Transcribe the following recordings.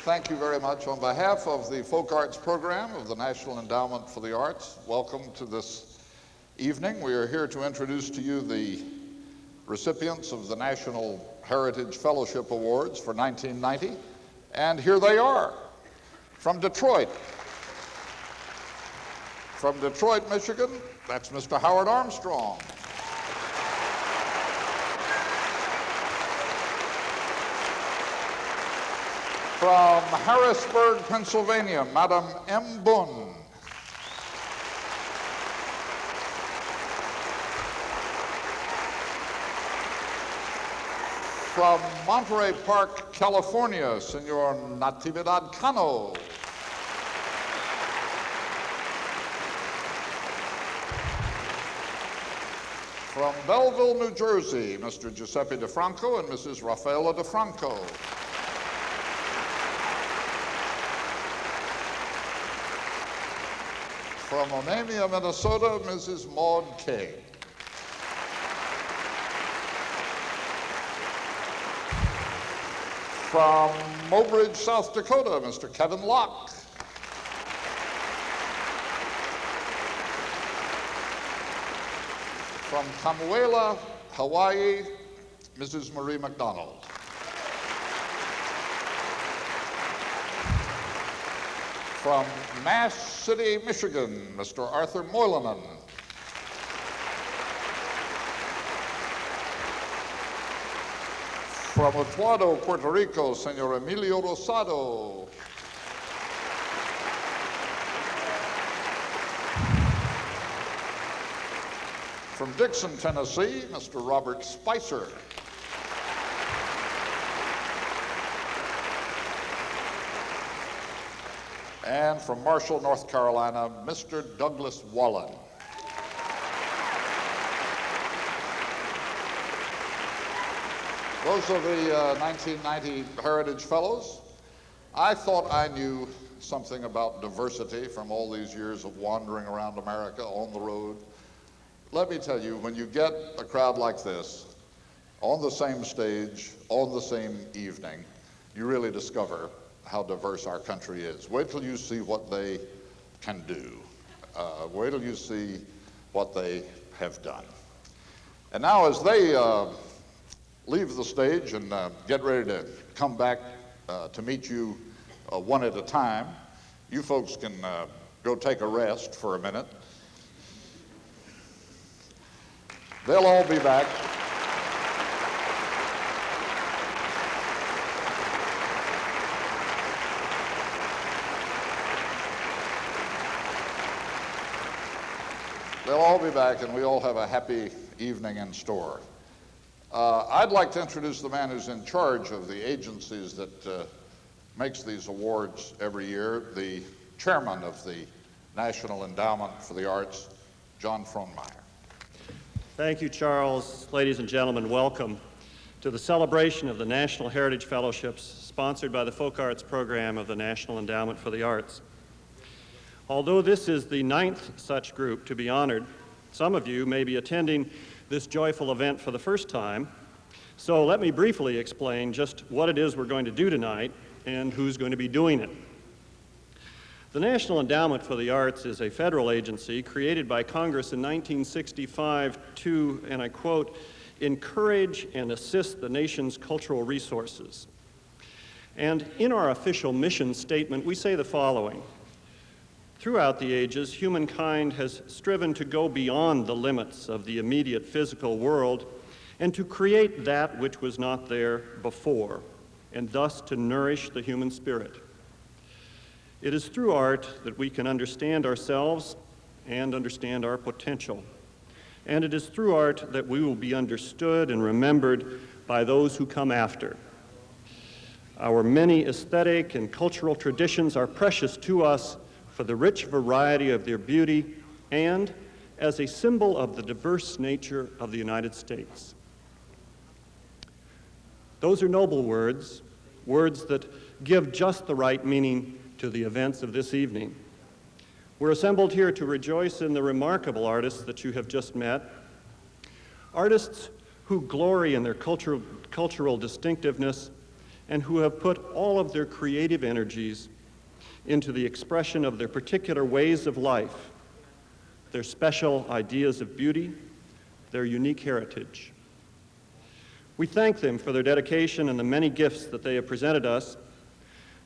Thank you very much. On behalf of the Folk Arts Program of the National Endowment for the Arts, welcome to this evening. We are here to introduce to you the recipients of the National Heritage Fellowship Awards for 1990. And here they are, from Detroit. From Detroit, Michigan, that's Mr. Howard Armstrong. From Harrisburg, Pennsylvania, Madam M. Boone. From Monterey Park, California, Senor Natividad Cano. From Belleville, New Jersey, Mr. Giuseppe DeFranco and Mrs. Rafaela DeFranco. From Onamia, Minnesota, Mrs. Maud Kay. From Mobridge, South Dakota, Mr. Kevin Locke. From Kamuela, Hawaii, Mrs. Marie McDonald. From Mass City, Michigan, Mr. Arthur Moylanen. From Utuado, Puerto Rico, Senor Emilio Rosado. From Dixon, Tennessee, Mr. Robert Spicer. And from Marshall, North Carolina, Mr. Douglas Wallen. Those are the 1990 Heritage Fellows. I thought I knew something about diversity from all these years of wandering around America on the road. Let me tell you, when you get a crowd like this, on the same stage, on the same evening, you really discover how diverse our country is. Wait till you see what they can do. Wait till you see what they have done. And now as they leave the stage and get ready to come back to meet you one at a time, you folks can go take a rest for a minute. They'll all be back. They'll all be back, and we all have a happy evening in store. I'd like to introduce the man who's in charge of the agencies that makes these awards every year, the chairman of the National Endowment for the Arts, John Frohnmeyer. Thank you, Charles. Ladies and gentlemen, welcome to the celebration of the National Heritage Fellowships sponsored by the Folk Arts Program of the National Endowment for the Arts. Although this is the 9th such group to be honored, some of you may be attending this joyful event for the first time. So let me briefly explain just what it is we're going to do tonight and who's going to be doing it. The National Endowment for the Arts is a federal agency created by Congress in 1965 to, and I quote, encourage and assist the nation's cultural resources. And in our official mission statement, we say the following. Throughout the ages, humankind has striven to go beyond the limits of the immediate physical world and to create that which was not there before, and thus to nourish the human spirit. It is through art that we can understand ourselves and understand our potential. And it is through art that we will be understood and remembered by those who come after. Our many aesthetic and cultural traditions are precious to us for the rich variety of their beauty and as a symbol of the diverse nature of the United States. Those are noble words, words that give just the right meaning to the events of this evening. We're assembled here to rejoice in the remarkable artists that you have just met, artists who glory in their cultural distinctiveness and who have put all of their creative energies into the expression of their particular ways of life, their special ideas of beauty, their unique heritage. We thank them for their dedication and the many gifts that they have presented us.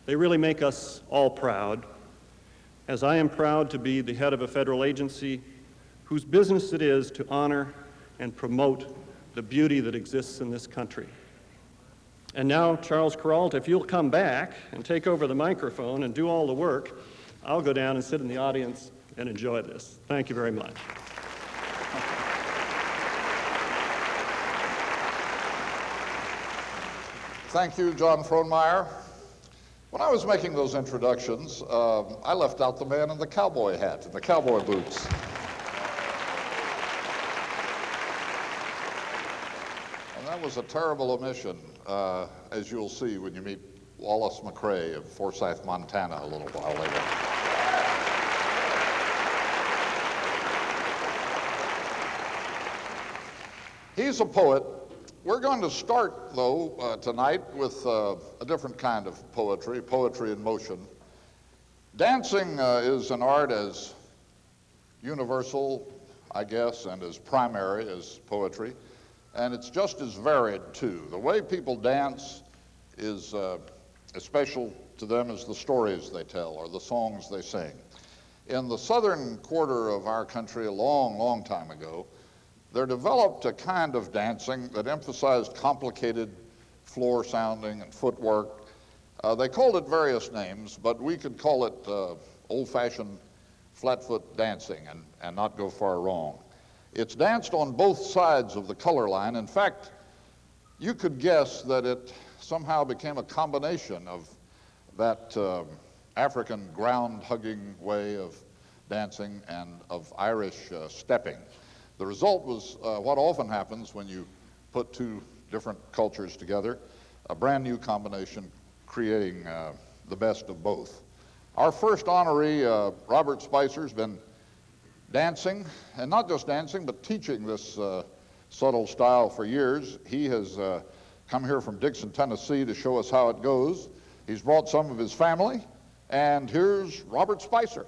They really make us all proud, as I am proud to be the head of a federal agency whose business it is to honor and promote the beauty that exists in this country. And now, Charles Kuralt, if you'll come back and take over the microphone and do all the work, I'll go down and sit in the audience and enjoy this. Thank you very much. Thank you, John Frohnmeyer. When I was making those introductions, I left out the man in the cowboy hat and the cowboy boots. And that was a terrible omission, as you'll see when you meet Wallace McCray of Forsyth, Montana a little while later. He's a poet. We're going to start, though, tonight with a different kind of poetry, poetry in motion. Dancing is an art as universal, I guess, and as primary as poetry, and it's just as varied, too. The way people dance is as special to them as the stories they tell or the songs they sing. In the southern quarter of our country a long, long time ago, there developed a kind of dancing that emphasized complicated floor sounding and footwork. They called it various names, but we could call it old-fashioned flat-foot dancing and not go far wrong. It's danced on both sides of the color line. In fact, you could guess that it somehow became a combination of that African ground-hugging way of dancing and of Irish stepping. The result was what often happens when you put two different cultures together, a brand new combination creating the best of both. Our first honoree, Robert Spicer, has been dancing, and not just dancing, but teaching this subtle style for years. He has come here from Dixon, Tennessee to show us how it goes. He's brought some of his family, and here's Robert Spicer.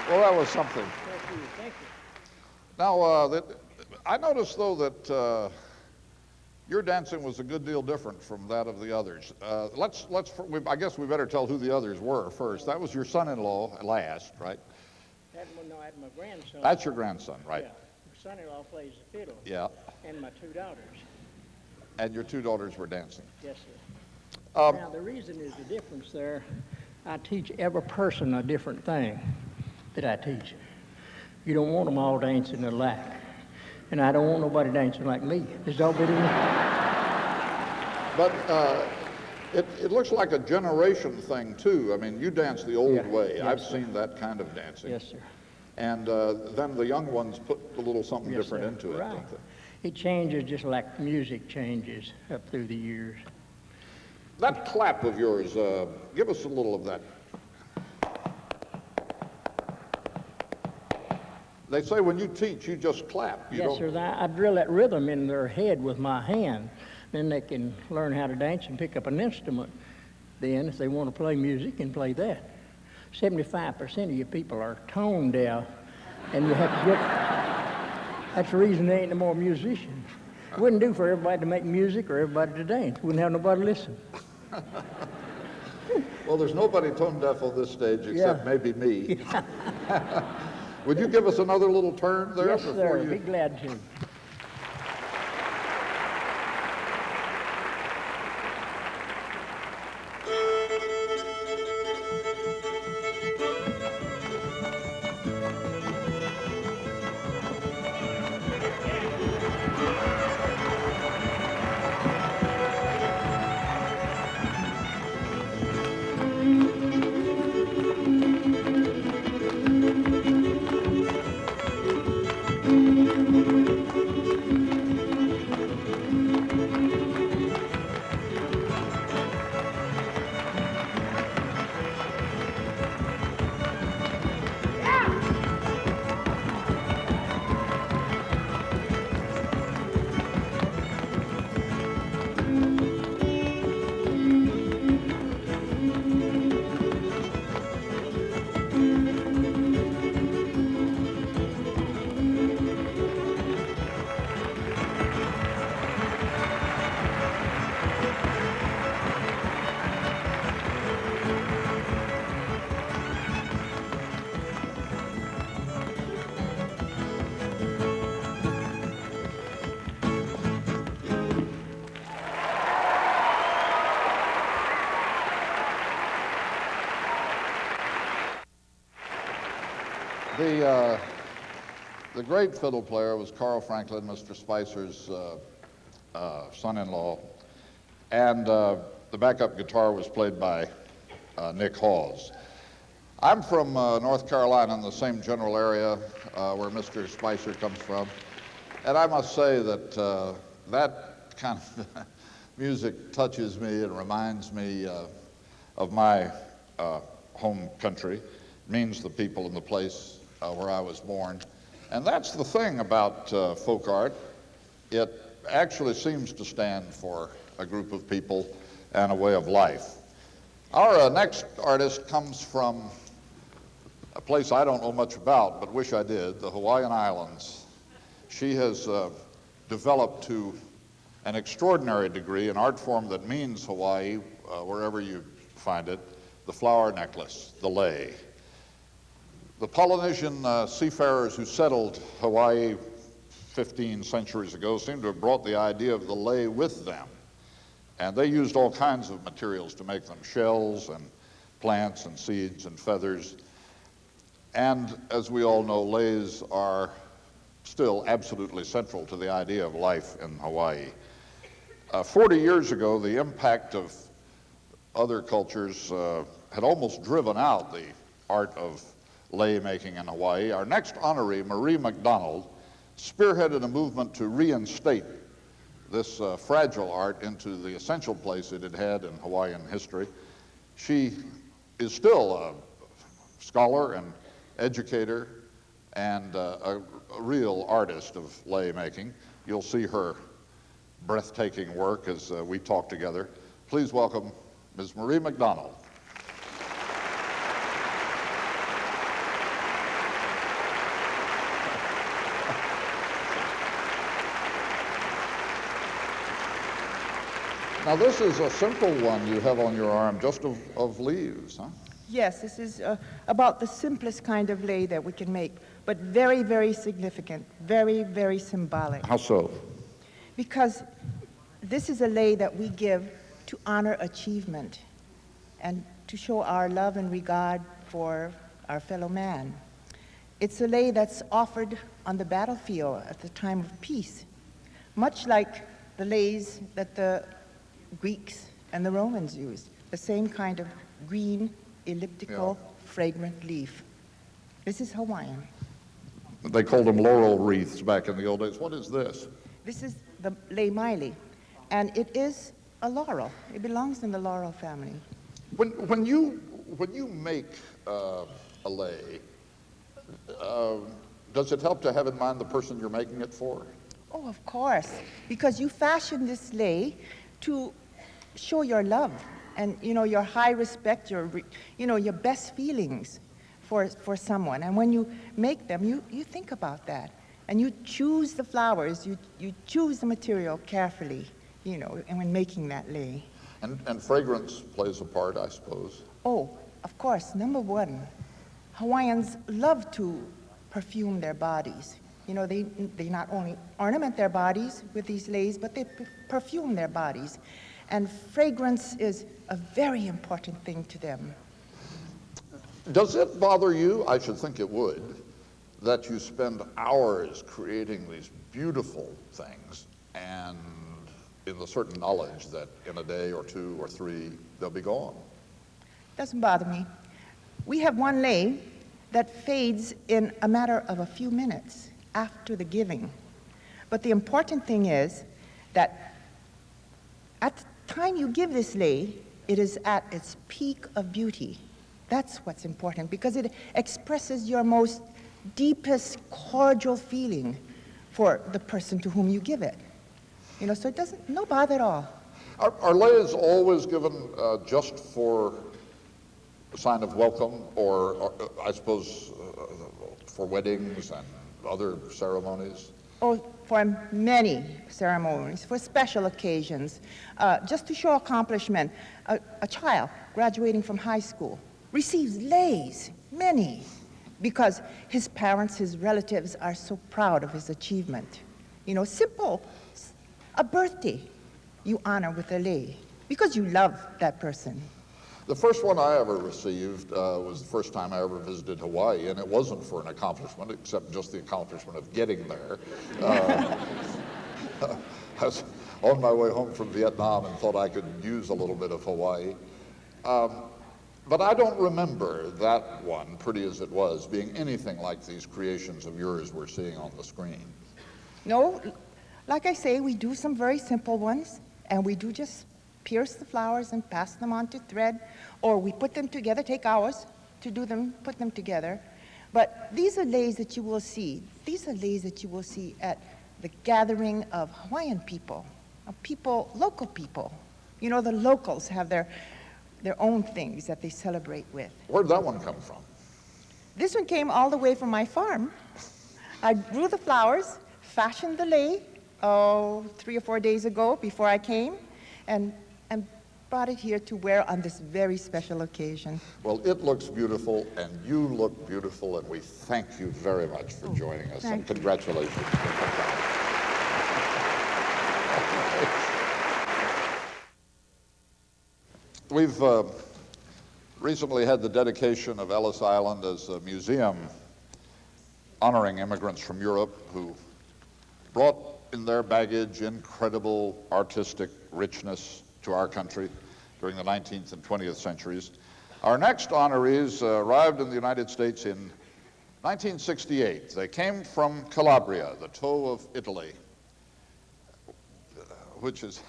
Well, that was something. Thank you, thank you. Now, I noticed, though, that your dancing was a good deal different from that of the others. I guess we better tell who the others were first. That was your son-in-law last, right? I had my grandson. That's your grandson, right? Yeah. My son-in-law plays the fiddle. Yeah. And my two daughters. And your two daughters were dancing. Yes, sir. Now, the reason is the difference there. I teach every person a different thing that I teach. You don't want them all dancing alike. And I don't want nobody dancing like me. There's all bit of me. But it looks like a generation thing, too. I mean, you dance the old way. Yes, I've sir. seen that kind of dancing. Yes, sir. And then the young ones put a little something Yes, different sir. into it, Right. don't they? It changes just like music changes up through the years. That clap of yours, give us a little of that. They say when you teach, you just clap. You Yes, don't... sir. I drill that rhythm in their head with my hand. Then they can learn how to dance and pick up an instrument. Then, if they want to play music, and play that. 75% of you people are tone deaf And you have to get, that's the reason there ain't no more musicians. It wouldn't do for everybody to make music or everybody to dance. Wouldn't have nobody listen. Well, there's nobody tone deaf on this stage except Yeah. maybe me. Would you give us another little turn there? Yes, before sir. you... Be glad to. The great fiddle player was Carl Franklin, Mr. Spicer's son-in-law, and the backup guitar was played by Nick Hawes. I'm from North Carolina, in the same general area where Mr. Spicer comes from, and I must say that that kind of music touches me and reminds me of my home country. It means the people and the place where I was born. And that's the thing about folk art. It actually seems to stand for a group of people and a way of life. Our next artist comes from a place I don't know much about, but wish I did, the Hawaiian Islands. She has developed to an extraordinary degree an art form that means Hawaii, wherever you find it, the flower necklace, the lei. The Polynesian seafarers who settled Hawaii 15 centuries ago seem to have brought the idea of the lei with them. And they used all kinds of materials to make them, shells and plants and seeds and feathers. And as we all know, leis are still absolutely central to the idea of life in Hawaii. 40 years ago, the impact of other cultures had almost driven out the art of lei making in Hawaii. Our next honoree, Marie McDonald, spearheaded a movement to reinstate this fragile art into the essential place it had had in Hawaiian history. She is still a scholar and educator and a real artist of lei making. You'll see her breathtaking work as we talk together. Please welcome Ms. Marie McDonald. Now this is a simple one you have on your arm, just of leaves, huh? Yes, this is about the simplest kind of lei that we can make, but very, very significant, very, very symbolic. How so? Because this is a lei that we give to honor achievement and to show our love and regard for our fellow man. It's a lei that's offered on the battlefield at the time of peace, much like the leis that the Greeks and the Romans used, the same kind of green, elliptical, fragrant leaf. This is Hawaiian. They called them laurel wreaths back in the old days. What is this? This is the lei maili, and it is a laurel. It belongs in the laurel family. When you make a lei, does it help to have in mind the person you're making it for? Oh, of course, because you fashion this lei to show your love and, your high respect, your best feelings for someone. And when you make them, you think about that. And you choose the flowers, you choose the material carefully, you know, and when making that lei. And fragrance plays a part, I suppose. Oh, of course, number one, Hawaiians love to perfume their bodies. You know, they not only ornament their bodies with these leis, but they perfume their bodies. And fragrance is a very important thing to them. Does it bother you, I should think it would, that you spend hours creating these beautiful things and in the certain knowledge that in a day or two or three, they'll be gone? Doesn't bother me. We have one lei that fades in a matter of a few minutes after the giving. But the important thing is that at the time you give this lei, it is at its peak of beauty. That's what's important, because it expresses your most deepest cordial feeling for the person to whom you give it. You know, so it doesn't, no bother at all. Are leis always given just for a sign of welcome, or I suppose for weddings and other ceremonies? Oh, for many ceremonies, for special occasions, just to show accomplishment. A child graduating from high school receives leis, many, because his parents, his relatives are so proud of his achievement. You know, simple, a birthday, you honor with a lei, because you love that person. The first one I ever received was the first time I ever visited Hawaii, and it wasn't for an accomplishment, except just the accomplishment of getting there. I was on my way home from Vietnam and thought I could use a little bit of Hawaii. But I don't remember that one, pretty as it was, being anything like these creations of yours we're seeing on the screen. No, like I say, we do some very simple ones, and we do just pierce the flowers and pass them on to thread, or we put them together, take hours to do them, put them together. But these are leis that you will see. These are leis that you will see at the gathering of Hawaiian people, local people. You know, the locals have their own things that they celebrate with. Where'd that one come from? This one came all the way from my farm. I grew the flowers, fashioned the lei, 3 or 4 days ago before I came, and brought it here to wear on this very special occasion. Well, it looks beautiful, and you look beautiful, and we thank you very much for joining us, and congratulations. We've recently had the dedication of Ellis Island as a museum honoring immigrants from Europe who brought in their baggage incredible artistic richness to our country during the 19th and 20th centuries. Our next honorees arrived in the United States in 1968. They came from Calabria, the toe of Italy, which has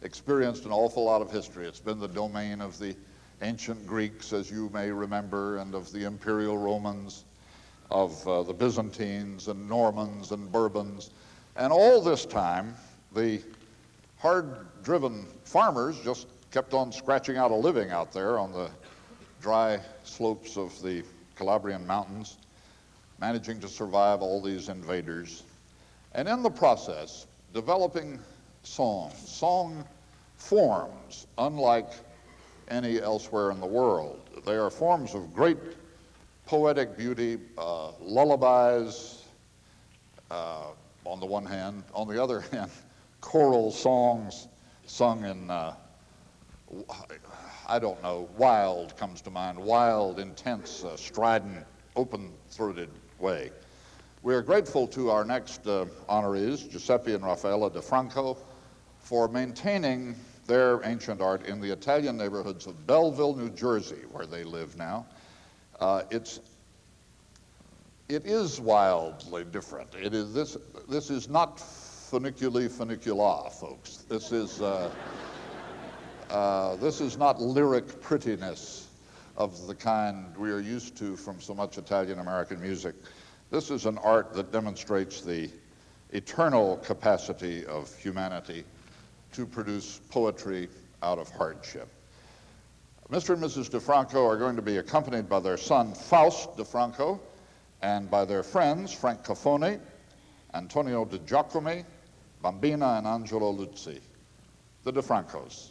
experienced an awful lot of history. It's been the domain of the ancient Greeks, as you may remember, and of the imperial Romans, of the Byzantines and Normans and Bourbons. And all this time, the hard-driven farmers just kept on scratching out a living out there on the dry slopes of the Calabrian mountains, managing to survive all these invaders, and in the process, developing song forms unlike any elsewhere in the world. They are forms of great poetic beauty, lullabies on the one hand, on the other hand, choral songs sung in, I don't know, wild comes to mind, wild, intense, strident, open-throated way. We are grateful to our next honorees, Giuseppe and Raffaella DeFranco, for maintaining their ancient art in the Italian neighborhoods of Belleville, New Jersey, where they live now. It is wildly different. This is not funiculi funicula, folks. This is not lyric prettiness of the kind we are used to from so much Italian-American music. This is an art that demonstrates the eternal capacity of humanity to produce poetry out of hardship. Mr. and Mrs. DeFranco are going to be accompanied by their son, Faust DeFranco, and by their friends, Frank Cafone, Antonio De Giacomi, Bambina, and Angelo Luzzi, the DeFrancos.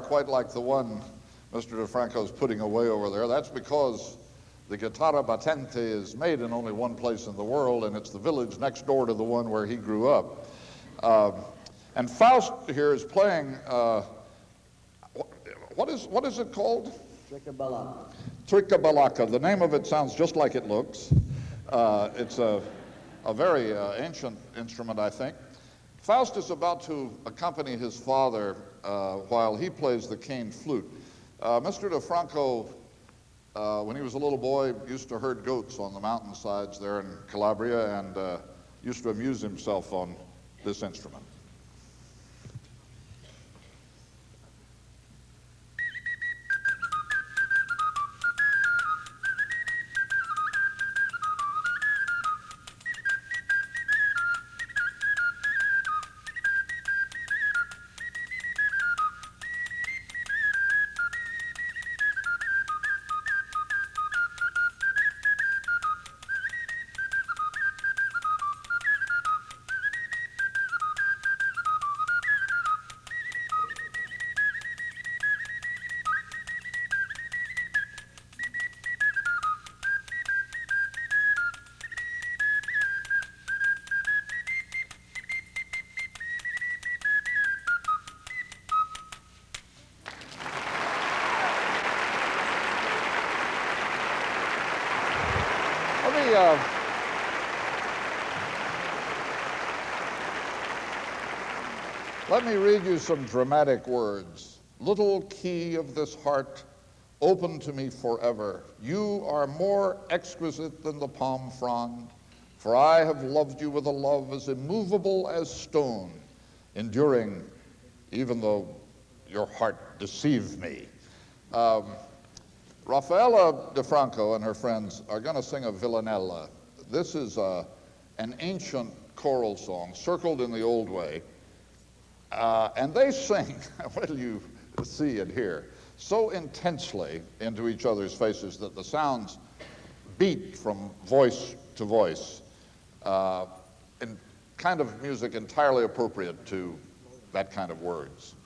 Quite like the one Mr. DeFranco's putting away over there. That's because the Chitarra Battente is made in only one place in the world, and it's the village next door to the one where he grew up. And Faust here is playing, what is it called? Tricabalacca. Tricabalacca. The name of it sounds just like it looks. It's a very ancient instrument, I think. Faust is about to accompany his father while he plays the cane flute. Mr. DeFranco, when he was a little boy, used to herd goats on the mountainsides there in Calabria and used to amuse himself on this instrument. Let me read you some dramatic words. Little key of this heart, open to me forever. You are more exquisite than the palm frond, for I have loved you with a love as immovable as stone, enduring even though your heart deceived me. Raffaella DeFranco and her friends are going to sing a villanella. This is an ancient choral song, circled in the old way. And they sing, well, you see and hear, so intensely into each other's faces that the sounds beat from voice to voice in kind of music entirely appropriate to that kind of words.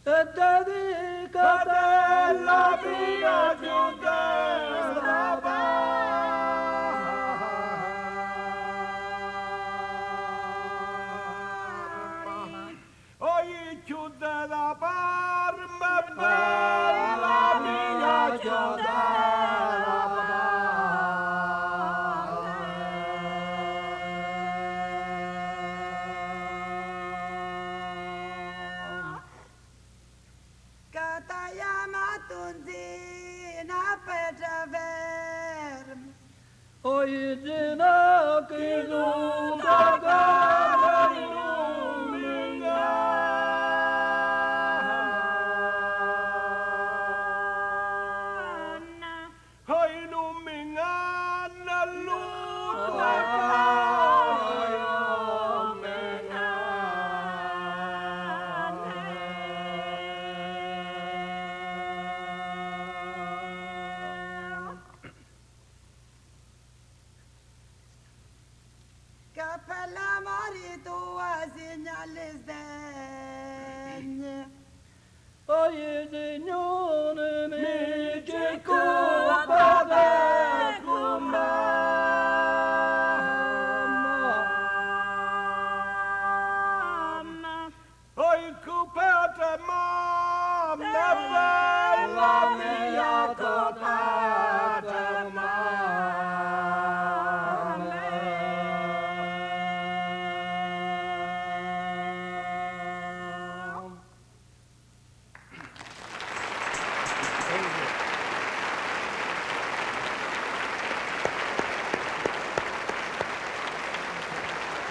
Dedicata via Oi chiude la barba bella mia Oi dina che non per la marito a segnales degne. Oye, Signore, mi circola de mamma. Oi, cupete mamma, bella mia cupete mamma.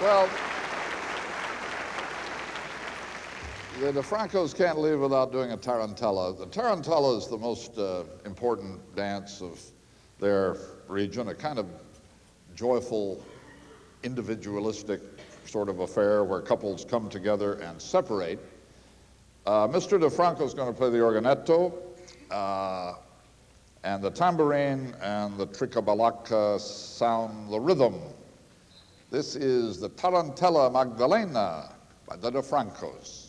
Well, the DeFrancos can't leave without doing a tarantella. The tarantella is the most important dance of their region, a kind of joyful, individualistic sort of affair where couples come together and separate. Mr. DeFranco is going to play the organetto, and the tambourine and the tricabalaca sound the rhythm. This is the Tarantella Magdalena by the DeFrancos.